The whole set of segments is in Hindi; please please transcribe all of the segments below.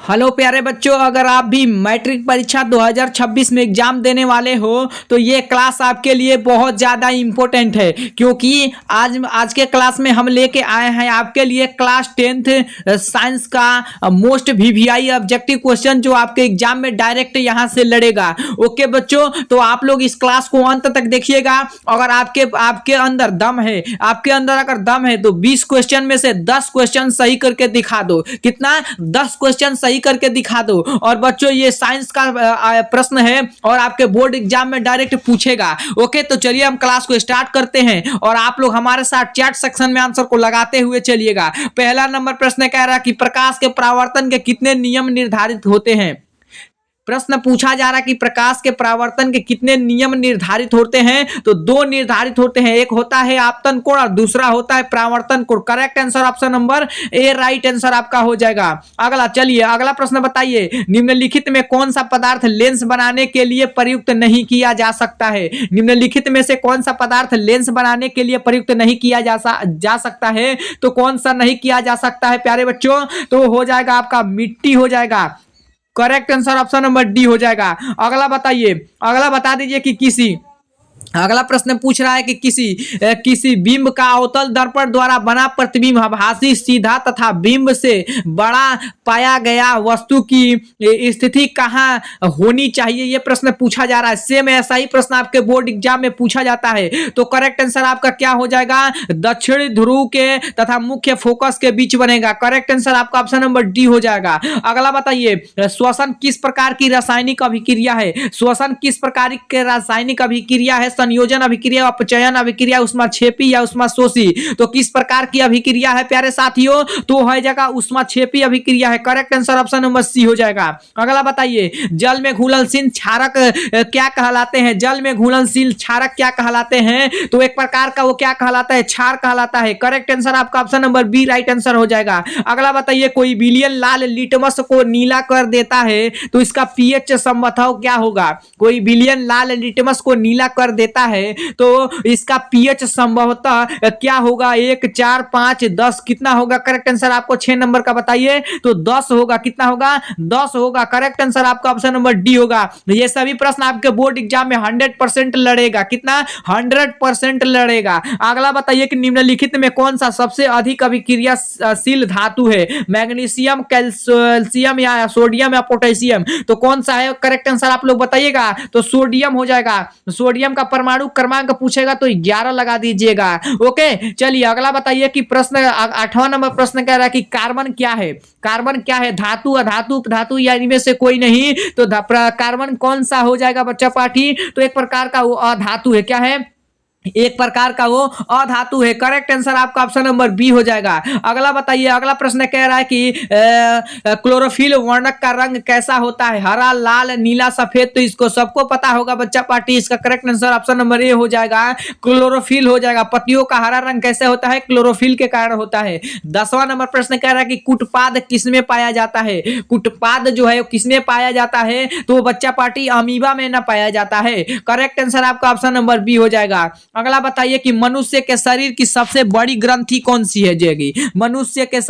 हेलो प्यारे बच्चों, अगर आप भी मैट्रिक परीक्षा 2026 में एग्जाम देने वाले हो तो ये क्लास आपके लिए बहुत ज़्यादा इम्पोर्टेंट है, क्योंकि आज के क्लास में हम लेके आए हैं आपके लिए क्लास 10th साइंस का मोस्ट वीवीआई ऑब्जेक्टिव क्वेश्चन जो आपके एग्जाम में डायरेक्ट यहाँ से लड़ेगा। ओके बच्चों, तो आप लोग इस क्लास को अंत तक देखिएगा। अगर आपके अंदर दम है, आपके अंदर अगर दम है तो 20 क्वेश्चन में से 10 क्वेश्चन सही करके दिखा दो। कितना? 10 क्वेश्चन सही करके दिखा दो। और बच्चों ये साइंस का प्रश्न है और आपके बोर्ड एग्जाम में डायरेक्ट पूछेगा। ओके, तो चलिए हम क्लास को स्टार्ट करते हैं और आप लोग हमारे साथ चैट सेक्शन में आंसर को लगाते हुए चलिएगा। पहला नंबर प्रश्न कह रहा है कि प्रकाश के परावर्तन के कितने नियम निर्धारित होते हैं। प्रश्न पूछा जा रहा है कि प्रकाश के परावर्तन के कितने नियम निर्धारित होते हैं। तो दो निर्धारित होते हैं, एक होता है आपतन कोण और दूसरा होता है परावर्तन कोण। Correct answer option number A right answer आपका हो जाएगा। अगला चलिए अगला प्रश्न बताइए, निम्नलिखित में कौन सा पदार्थ लेंस बनाने के लिए प्रयुक्त नहीं किया जा सकता है। निम्नलिखित में से कौन सा पदार्थ लेंस बनाने के लिए प्रयुक्त नहीं किया जा सकता है। तो कौन सा नहीं किया जा सकता है प्यारे बच्चों? तो हो जाएगा आपका मिट्टी हो जाएगा। Correct answer option number D हो जाएगा। अगला बताइए, अगला बता दीजिए कि अगला प्रश्न पूछ रहा है कि किसी बिंब का अवतल दर्पण द्वारा बना प्रतिबिंब आभासी सीधा तथा बिंब से बड़ा पाया गया वस्तु की स्थिति कहाँ होनी चाहिए। यह प्रश्न पूछा जा रहा है। सेम ऐसा ही प्रश्न आपके बोर्ड एग्जाम में पूछा जाता है। तो करेक्ट आंसर आपका क्या हो जाएगा? दक्षिण ध्रुव के तथा मुख्य फोकस के बीच बनेगा। करेक्ट आंसर आपका ऑप्शन नंबर डी हो जाएगा। अगला बताइए, श्वसन किस प्रकार की रासायनिक अभिक्रिया है। श्वसन किस प्रकार की रासायनिक अभिक्रिया है? संयोजन अभिक्रिया, अपचयन अभिक्रिया, उष्माक्षेपी या उष्माशोषी। तो किस प्रकार की अभिक्रिया है प्यारे साथियों? तो है जगह उष्माक्षेपी अभिक्रिया है। Correct answer option number C हो जाएगा। अगला बताइए, जल में घुलनशील क्षारक क्या कहलाते हैं। जल में घुलनशील क्षारक क्या कहलाते हैं? तो एक प्रकार का वो क्या कहलाता है? क्षार कहलाता है। करेक्ट आंसर आपका option number B right answer हो जाएगा। अगला बताइए, कोई विलयन लाल लिटमस को नीला कर देता है तो इसका पीएच संबंध क्या होगा। कोई विलयन लाल लिटमस को नीला कर देता है तो इसका पीएच संभवतः क्या होगा? 1, 4, 5, 10 कितना होगा? करेक्ट आंसर आपको 6 नंबर का बताइए। तो 10 होगा। कितना होगा? 10 होगा। करेक्ट आंसर आपका ऑप्शन नंबर डी होगा। ये सभी प्रश्न आपके बोर्ड एग्जाम में 100% लड़ेगा। कितना? 100% लड़ेगा। अगला बताइए कि निम्नलिखित में कौन सा सबसे अधिक अभिक्रियाशील धातु है। मैग्नीशियम, कैल्शियम या सोडियम या पोटेशियम। तो कौन सा है? करेक्ट आंसर आप लोग बताइएगा। तो सोडियम हो जाएगा। सोडियम का परमाणु क्रमांक पूछेगा तो 11 लगा दीजिएगा। ओके, चलिए अगला बताइए कि प्रश्न 8वां नंबर प्रश्न कह रहा है कि कार्बन क्या है। कार्बन क्या है? धातु, अधातु, धातु या इनमें से कोई नहीं। तो कार्बन कौन सा हो जाएगा बच्चा पाठी? तो एक प्रकार का वो अधातु है। क्या है? एक प्रकार का वो अधातु है। करेक्ट आंसर आपका ऑप्शन नंबर बी हो जाएगा। अगला बताइए, अगला प्रश्न कह रहा है कि क्लोरोफिल वर्णक का रंग कैसा होता है। हरा, लाल, नीला, सफेद। तो इसको सबको पता होगा बच्चा पार्टी। इसका correct answer option number A हो जाएगा। क्लोरोफिल हो जाएगा। पत्तियों का हरा रंग कैसे होता है? क्लोरोफिल के कारण होता है। 10वां नंबर प्रश्न कह रहा है कि कुटपाद किसमें पाया जाता है। कुटपाद जो है किसमें पाया जाता है? तो बच्चा पार्टी अमीबा में ना पाया जाता है। करेक्ट आंसर आपका ऑप्शन नंबर बी हो जाएगा। अगला बताइए कि मनुष्य के शरीर की सबसे बड़ी ग्रंथि कौन सी है जाएगी। मनुष्य के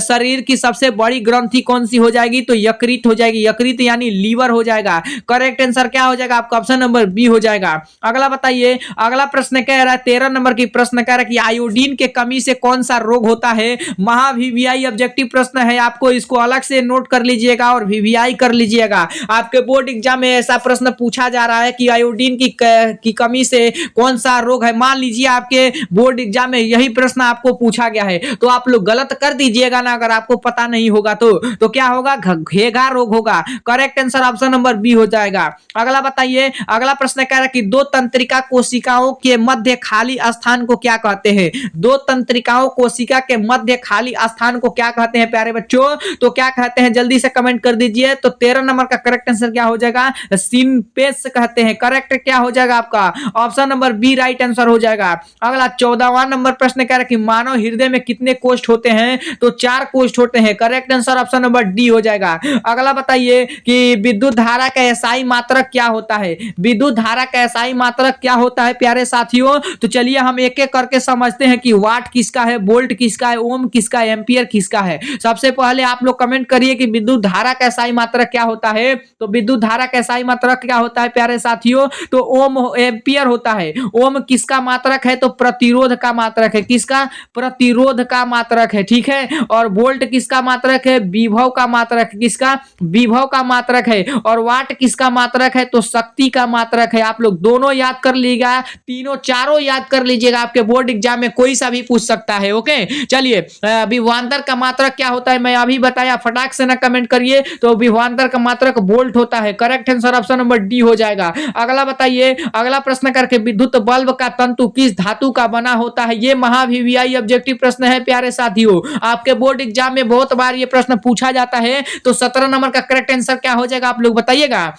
शरीर की सबसे बड़ी ग्रंथि कौन सी हो जाएगी? तो यकृत हो जाएगी। यकृत यानी लीवर हो जाएगा। करेक्ट आंसर क्या हो जाएगा? आपका ऑप्शन नंबर बी हो जाएगा। अगला बताइए, अगला प्रश्न कह रहा है 13 नंबर की प्रश्न कह रहा है कि आयोडीन के कमी से कौन सा रोग होता है। महावीवीआई ऑब्जेक्टिव प्रश्न है, आपको इसको अलग से नोट कर लीजिएगा और वीवीआई कर लीजिएगा। आपके बोर्ड एग्जाम में ऐसा प्रश्न पूछा जा रहा है कि आयोडीन की कमी से कौन सा रोग है। मान लीजिए आपके बोर्ड एग्जाम में यही प्रश्न आपको पूछा गया है तो आप लोग गलत कर दीजिएगा ना, अगर आपको पता नहीं होगा तो क्या होगा? घेघा रोग होगा। Correct answer option number B हो जाएगा। अगला बताइए, अगला प्रश्न कह रहा है कि दो तंत्रिका कोशिकाओं के मध्य खाली स्थान को क्या कहते हैं। दो तंत्रिकाओं कोशिका के मध्य खाली स्थान को क्या कहते हैं प्यारे बच्चों? तो क्या कहते हैं? जल्दी से कमेंट कर दीजिए। तो 13 नंबर का करेक्ट आंसर क्या हो जाएगा? सिंपेस कहते हैं। करेक्ट क्या हो जाएगा आपका? Option number B right answer हो जाएगा। अगला 14वां नंबर प्रश्न कह रहा है कि मानव हृदय में कितने कोष्ठ होते हैं, तो 4 कोष्ठ होते हैं। Correct answer option number D हो जाएगा। अगला बताइए कि विद्युत धारा का एसआई मात्रक क्या होता है। विद्युत धारा का एसआई मात्रक क्या होता है प्यारे साथियों, तो चलिए हम एक एक करके समझते हैं कि वाट किसका है, वोल्ट किसका है, ओम किसका है, एम्पियर किसका है। सबसे पहले आप लोग कमेंट करिए कि विद्युत धारा का एसआई मात्रक क्या होता है। तो विद्युत धारा का एसआई मात्रक क्या होता है प्यारे साथियों, तो ओम एम्पियर होता है। ओम किसका मात्रक है, तो प्रतिरोध का मात्रक है। किसका, प्रतिरोध का मात्रक है, ठीक है। और वोल्ट किसका मात्रक है, विभव का मात्रक। किसका, विभव का मात्रक है। और वाट किसका मात्रक है, तो शक्ति का मात्रक है। आप लोग दोनों याद कर लीजिएगा, तीनों चारों याद कर लीजिएगा, आपके बोर्ड एग्जाम में कोई सा भी पूछ सकता है। ओके चलिए, विभवांतर का मात्रक क्या होता है मैं अभी बताया, फटाक से ना कमेंट करिए। तो विभवांतर का मात्रक वोल्ट होता है। Correct answer option number D हो जाएगा। अगला बताइए, अगला प्रश्न करके विद्युत बल्ब का तंतु किस धातु का बना होता है। ये महावीवीआई ऑब्जेक्टिव प्रश्न है प्यारे साथियों, आपके बोर्ड एग्जाम में बहुत बार ये प्रश्न पूछा जाता है। तो 17 नंबर का करेक्ट आंसर क्या हो जाएगा आप लोग बताइएगा।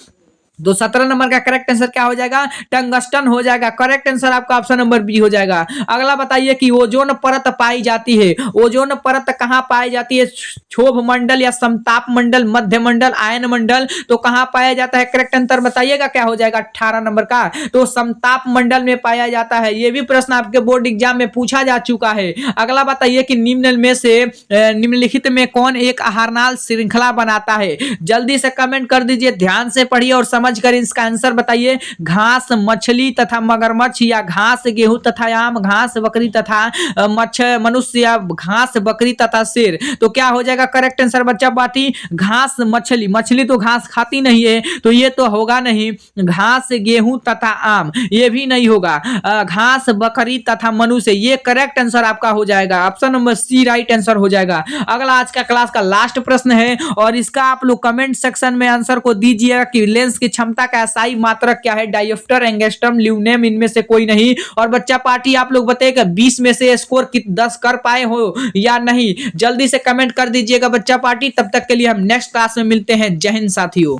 तो 17 नंबर का करेक्ट आंसर क्या हो जाएगा, टंगस्टन हो जाएगा। करेक्ट आंसर आपका ऑप्शन नंबर बी हो जाएगा। अगला बताइए कि ओजोन परत पाई जाती है। ओजोन परत कहां पाई जाती है, क्षोभ मंडल या समताप मंडल, मध्य मंडल, आयन मंडल, तो कहां पाया जाता है। करेक्ट आंसर बताइएगा क्या हो जाएगा 18 नंबर का, तो समताप मंडल में पाया जाता है। यह भी प्रश्न आपके बोर्ड एग्जाम में पूछा जा चुका है। अगला बताइए कि निम्न में से निम्नलिखित में कौन एक आहारनाल श्रृंखला बनाता है। जल्दी से कमेंट कर दीजिए, ध्यान से पढ़िए और समझकर इसका आंसर बताइए। घास मछली तथा मगरमच्छ, या घास गेहूं तथा आम, घास बकरी तथा मनुष्य, या घास बकरी तथा शेर, तो क्या हो जाएगा करेक्ट आंसर बच्चा पार्टी, घास मछली। मछली तो घास खाती नहीं है, तो ये तो होगा नहीं। घास गेहूं तथा आम, ये भी नहीं होगा। घास बकरी तथा मनुष्य, ये करेक्ट आंसर आपका हो जाएगा। Option number C right answer हो जाएगा। अगला आज का क्लास का लास्ट प्रश्न है, और इसका आप लोग कमेंट सेक्शन में आंसर को दीजिएगा कि लेंस की क्षमता का एसआई मात्रक क्या है। डायोप्टर, एंगस्ट्रम, ल्यूनेम, इनमें से कोई नहीं। और बच्चा पार्टी आप लोग बताइएगा 20 में से स्कोर 10 कर पाए हो या नहीं, जल्दी से कमेंट कर दीजिएगा बच्चा पार्टी। तब तक के लिए हम नेक्स्ट क्लास में मिलते हैं। जय हिंद साथियों।